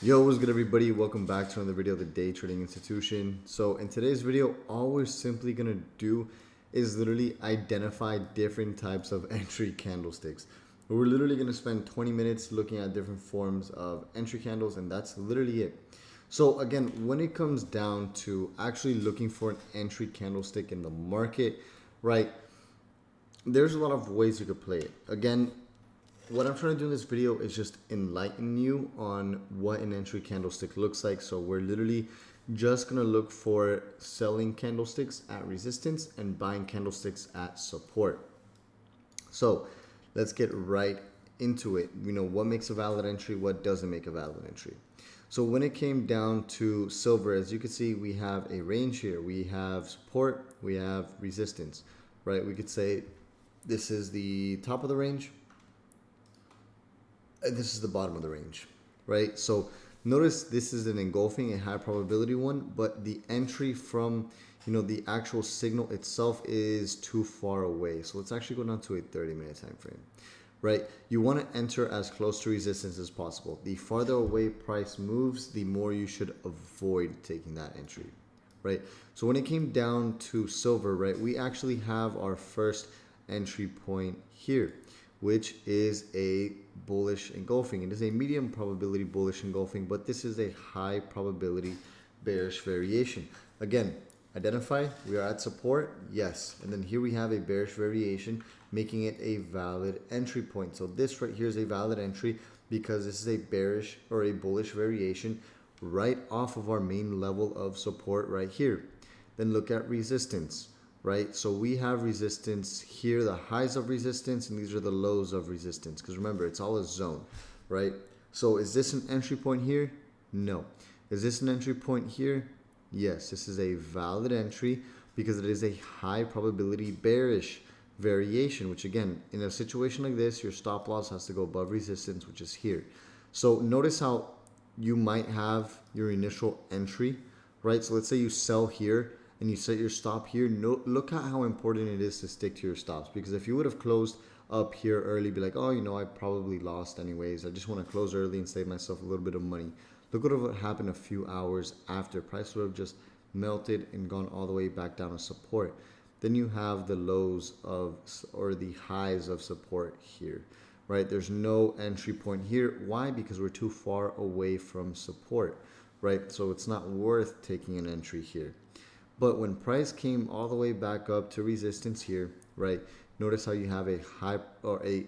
Yo, what's good everybody? Welcome back to another video of the Day Trading Institution. So in today's video, all we're simply gonna do is literally identify different types of entry candlesticks. We're literally gonna spend 20 minutes looking at different forms of entry candles, and that's literally it. So again, when it comes down to actually looking for an entry candlestick in the market, right, there's a lot of ways you could play it. Again, what I'm trying to do in this video is just enlighten you on what an entry candlestick looks like. So we're literally just going to look for selling candlesticks at resistance and buying candlesticks at support. So let's get right into it. You know, what makes a valid entry, what doesn't make a valid entry. So when it came down to silver, as you can see, we have a range here. We have support, we have resistance, right? We could say this is the top of the range. This is the bottom of the range, right? So notice this is an engulfing, a high probability one, but the entry from, the actual signal itself is too far away. So let's actually go down to a 30-minute time frame, right? You want to enter as close to resistance as possible. The farther away price moves, the more you should avoid taking that entry, right? So when it came down to silver, right, we actually have our first entry point here, which is a bullish engulfing. It is a medium probability bullish engulfing, but this is a high probability bearish variation. Again, identify, we are at support, yes. And then here we have a bearish variation, making it a valid entry point. So this right here is a valid entry because this is a bearish or a bullish variation right off of our main level of support right here. Then look at resistance. Right, so we have resistance here, the highs of resistance, and these are the lows of resistance. Because remember, it's all a zone, right? So is this an entry point here? No. Is this an entry point here? Yes, this is a valid entry because it is a high probability bearish variation, which again, in a situation like this, your stop loss has to go above resistance, which is here. So notice how you might have your initial entry, right? So let's say you sell here, and you set your stop here. Look at how important it is to stick to your stops, because if you would have closed up here early, be like, oh, I probably lost anyways, I just want to close early and save myself a little bit of money. Look what would have happened a few hours after. Price would have just melted and gone all the way back down to support. Then you have the lows of, or the highs of support here, right? There's no entry point here. Why? Because we're too far away from support, right? So it's not worth taking an entry here. But when price came all the way back up to resistance here, right? Notice how you have a high or a,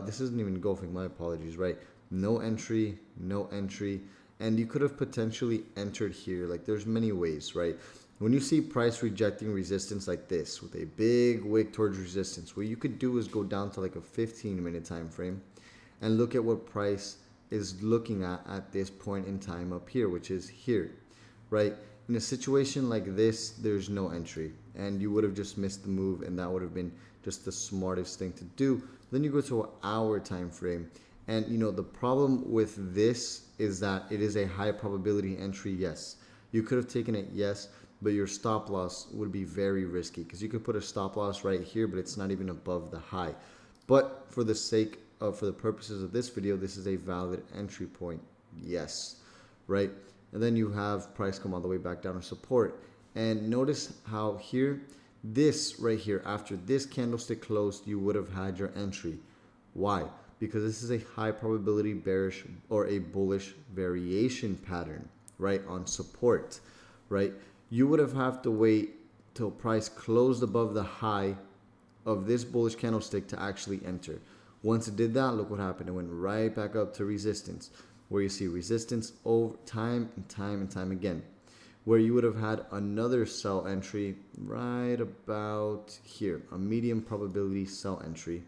this isn't even engulfing, my apologies, right? No entry, no entry. And you could have potentially entered here. Like there's many ways, right? When you see price rejecting resistance like this with a big wick towards resistance, what you could do is go down to like a 15-minute time frame and look at what price is looking at this point in time up here, which is here, right? In a situation like this, there's no entry, and you would have just missed the move, and that would have been just the smartest thing to do. Then you go to an hour time frame, and the problem with this is that it is a high probability entry. Yes, you could have taken it, yes, but your stop loss would be very risky because you could put a stop loss right here, but it's not even above the high. But for the sake of, for the purposes of this video, this is a valid entry point. Yes, right? And then you have price come all the way back down to support. And notice how here, this right here, after this candlestick closed, you would have had your entry. Why? Because this is a high probability bearish or a bullish variation pattern, right, on support, right? You would have to wait till price closed above the high of this bullish candlestick to actually enter. Once it did that, look what happened. It went right back up to resistance, where you see resistance over time and time and time again, where you would have had another sell entry right about here, a medium probability sell entry,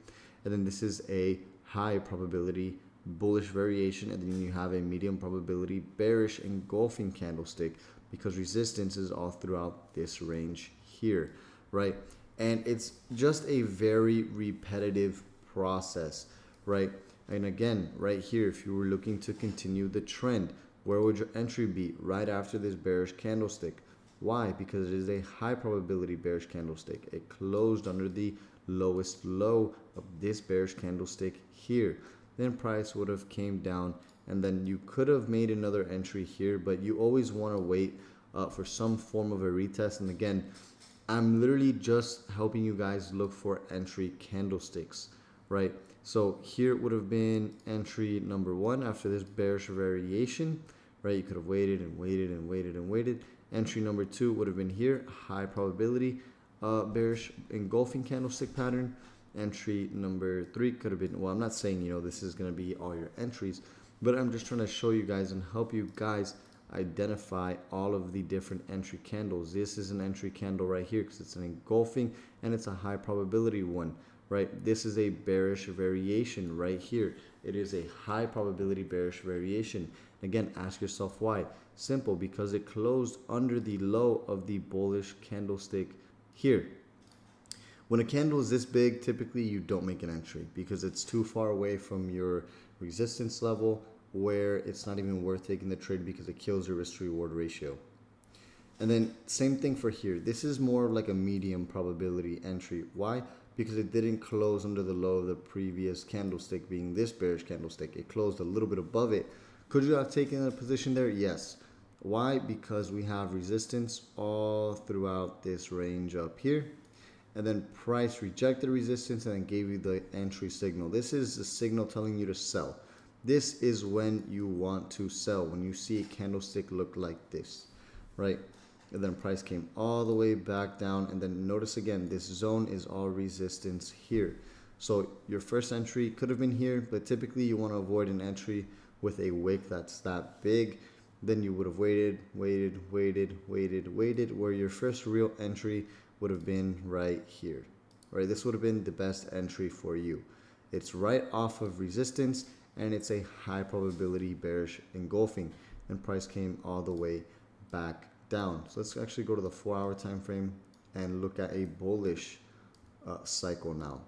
and then this is a high probability bullish variation, and then you have a medium probability bearish engulfing candlestick because resistance is all throughout this range here, right? And it's just a very repetitive process, right? And again, right here, if you were looking to continue the trend, where would your entry be? Right after this bearish candlestick. Why? Because it is a high probability bearish candlestick. It closed under the lowest low of this bearish candlestick here. then price would have came down and then you could have made another entry here, but you always want to wait for some form of a retest. And again, I'm literally just helping you guys look for entry candlesticks, right? So here would have been entry number 1 after this bearish variation, right? You could have waited and waited and waited and waited. Entry number 2 would have been here, high probability bearish engulfing candlestick pattern. Entry number 3 could have been, well, I'm not saying, you know, this is going to be all your entries, but I'm just trying to show you guys and help you guys identify all of the different entry candles. This is an entry candle right here because it's an engulfing and it's a high probability one, right? This is a bearish variation right here. It is a high probability bearish variation. Again, ask yourself why. Simple, because it closed under the low of the bullish candlestick here. When a candle is this big, typically you don't make an entry because it's too far away from your resistance level, where it's not even worth taking the trade because it kills your risk to reward ratio. And then same thing for here. This is more like a medium probability entry. Why? Because it didn't close under the low of the previous candlestick, being this bearish candlestick. It closed a little bit above it. Could you have taken a position there? Yes. Why? Because we have resistance all throughout this range up here. And then price rejected resistance and then gave you the entry signal. This is the signal telling you to sell. This is when you want to sell, when you see a candlestick look like this, right? And then price came all the way back down. And then notice again, this zone is all resistance here. So your first entry could have been here, but typically you want to avoid an entry with a wick that's that big. Then you would have waited, where your first real entry would have been right here, right? This would have been the best entry for you. It's right off of resistance, and it's a high probability bearish engulfing, and price came all the way back down. So let's actually go to the 4-hour time frame and look at a bullish cycle now.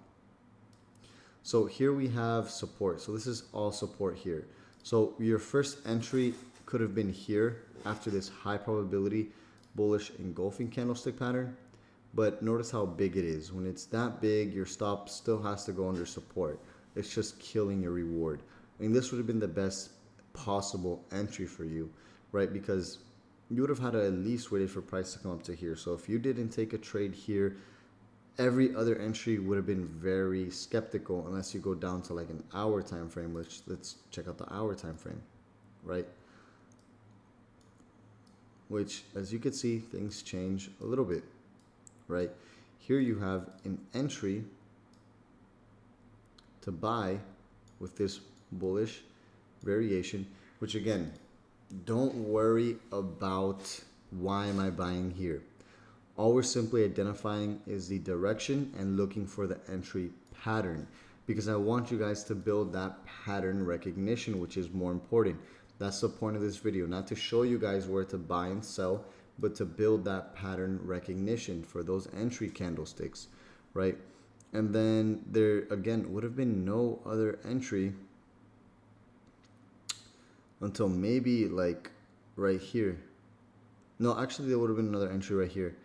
So here we have support. So this is all support here. So your first entry could have been here after this high probability bullish engulfing candlestick pattern. But notice how big it is. When it's that big, your stop still has to go under support. It's just killing your reward. I mean, this would have been the best possible entry for you, right? Because you would have had to at least waited for price to come up to here. So if you didn't take a trade here, every other entry would have been very skeptical unless you go down to like an hour time frame, which let's check out the hour time frame, right? Which, as you can see, things change a little bit, right? Here you have an entry to buy with this bullish variation, which again, don't worry about why am I buying here. All we're simply identifying is the direction and looking for the entry pattern, because I want you guys to build that pattern recognition, which is more important. That's the point of this video, not to show you guys where to buy and sell, but to build that pattern recognition for those entry candlesticks, right? And then there again would have been no other entry until maybe like right here. No, actually there would have been another entry right here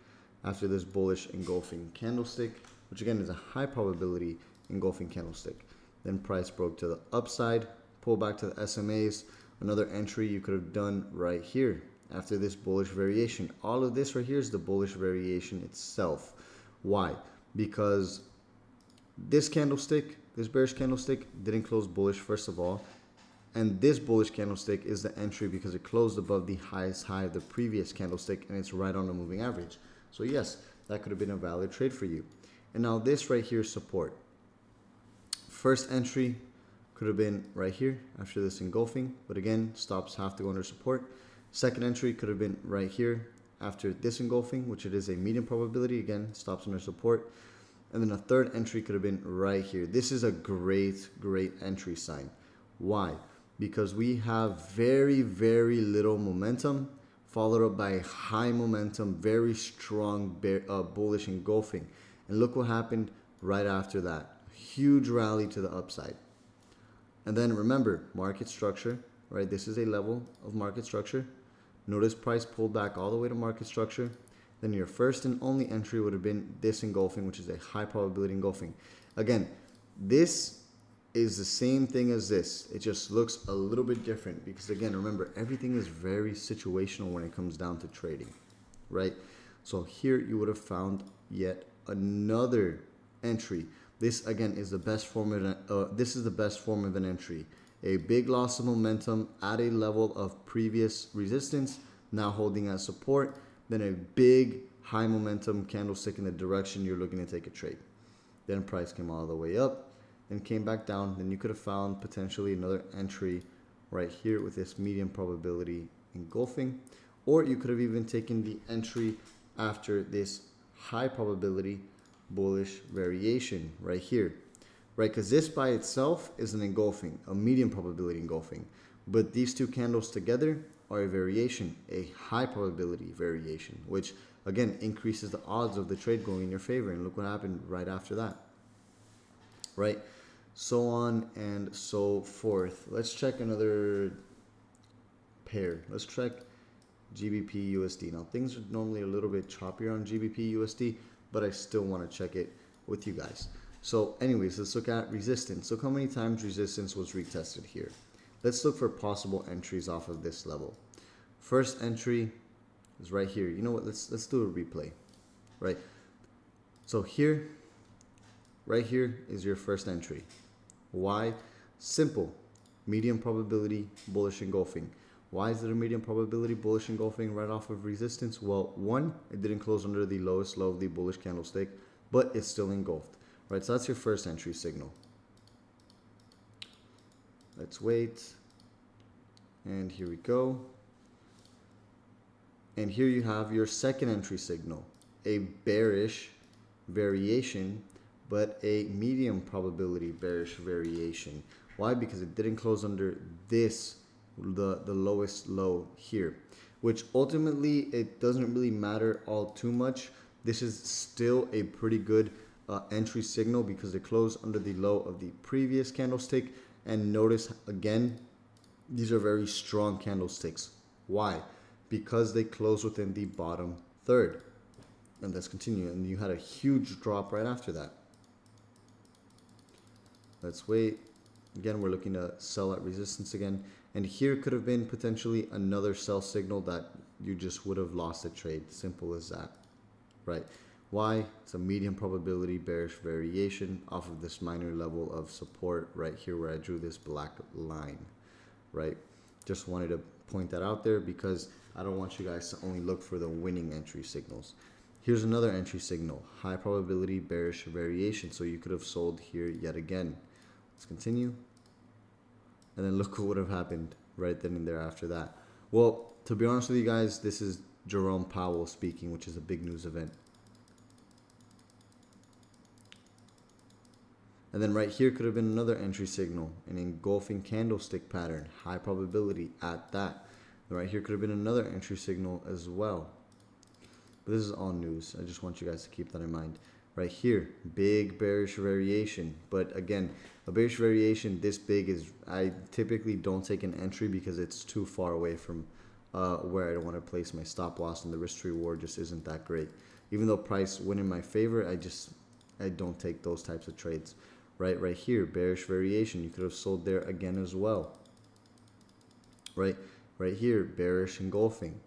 after this bullish engulfing candlestick, which again is a high probability engulfing candlestick. Then price broke to the upside, pull back to the SMAs. Another entry you could have done right here after this bullish variation. All of this right here is the bullish variation itself. Why? Because this candlestick, this bearish candlestick, didn't close bullish first of all. And this bullish candlestick is the entry because it closed above the highest high of the previous candlestick, and it's right on the moving average. So yes, that could have been a valid trade for you. And now this right here is support. First entry could have been right here after this engulfing, but again, stops have to go under support. Second entry could have been right here after this engulfing, which it is a medium probability, again, stops under support. And then a third entry could have been right here. This is a great entry sign. Why? Because we have very little momentum followed up by high momentum, very strong bullish engulfing. And look what happened right after that. Huge rally to the upside. And then remember, market structure, right? This is a level of market structure. Notice price pulled back all the way to market structure. Then your first and only entry would have been this engulfing, which is a high probability engulfing. Again, this is the same thing as this. It just looks a little bit different because, again, remember, everything is very situational when it comes down to trading, right? So here you would have found yet another entry. This, again, is the best form of an entry. A big loss of momentum at a level of previous resistance, now holding as support, then a big high momentum candlestick in the direction you're looking to take a trade. Then price came all the way up and came back down. Then you could have found potentially another entry right here with this medium probability engulfing, or you could have even taken the entry after this high probability bullish variation right here, right? Because this by itself is an engulfing, a medium probability engulfing, but these two candles together are a variation, a high probability variation, which again increases the odds of the trade going in your favor. And look what happened right after that, right? So on and so forth. Let's check another pair. Let's check GBP USD. Now things are normally a little bit choppier on GBP USD, but I still want to check it with you guys. So anyways, let's look at resistance. Look how many times resistance was retested here. Let's look for possible entries off of this level. First entry is right here. You know what? Let's do a replay, right? So here, right here is your first entry. Why? Simple. Medium probability bullish engulfing. Why is it a medium probability bullish engulfing right off of resistance? Well, one, it didn't close under the lowest low of the bullish candlestick, but it's still engulfed, right? So that's your first entry signal. Let's wait. And here we go. And here you have your second entry signal, a bearish variation, but a medium probability bearish variation. Why? Because it didn't close under this, the lowest low here, which ultimately it doesn't really matter all too much. This is still a pretty good entry signal because it closed under the low of the previous candlestick. And notice again, these are very strong candlesticks. Why? Because they close within the bottom third. And let's continue. And you had a huge drop right after that. Let's wait. Again, we're looking to sell at resistance again. And here could have been potentially another sell signal that you just would have lost a trade. Simple as that, right? Why? It's a medium probability bearish variation off of this minor level of support right here where I drew this black line, right? Just wanted to point that out there because I don't want you guys to only look for the winning entry signals. Here's another entry signal, high probability bearish variation. So you could have sold here yet again. Let's continue. And then look what would have happened right then and there after that. Well, to be honest with you guys, this is Jerome Powell speaking, which is a big news event. And then right here could have been another entry signal, an engulfing candlestick pattern, high probability at that. And right here could have been another entry signal as well. But this is all news. I just want you guys to keep that in mind. Right here, big bearish variation. But again, a bearish variation this big is, I typically don't take an entry because it's too far away from where I don't want to place my stop loss, and the risk to reward just isn't that great. Even though price went in my favor, I don't take those types of trades. Right here, bearish variation. You could have sold there again as well. Right here, bearish engulfing.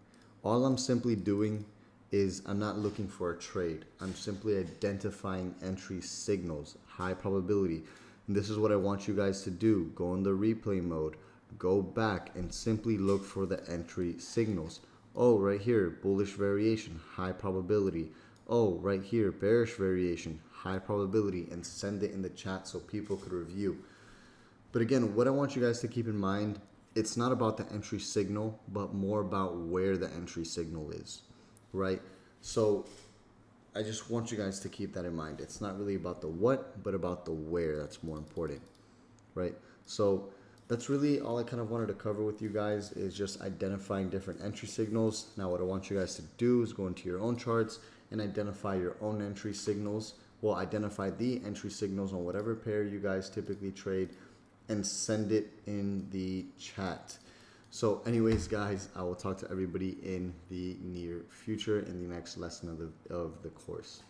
All I'm simply doing is I'm not looking for a trade. I'm simply identifying entry signals, high probability. And this is what I want you guys to do. Go in the replay mode, go back and simply look for the entry signals. Oh, right here, bullish variation, high probability. Oh, right here, bearish variation, high probability, and send it in the chat so people could review. But again, what I want you guys to keep in mind, it's not about the entry signal, but more about where the entry signal is. Right? So I just want you guys to keep that in mind. It's not really about the what, but about the where. That's more important. Right? So that's really all I kind of wanted to cover with you guys, is just identifying different entry signals. Now what I want you guys to do is go into your own charts and identify your own entry signals. Well, identify the entry signals on whatever pair you guys typically trade and send it in the chat. So anyways, guys, I will talk to everybody in the near future in the next lesson of the course.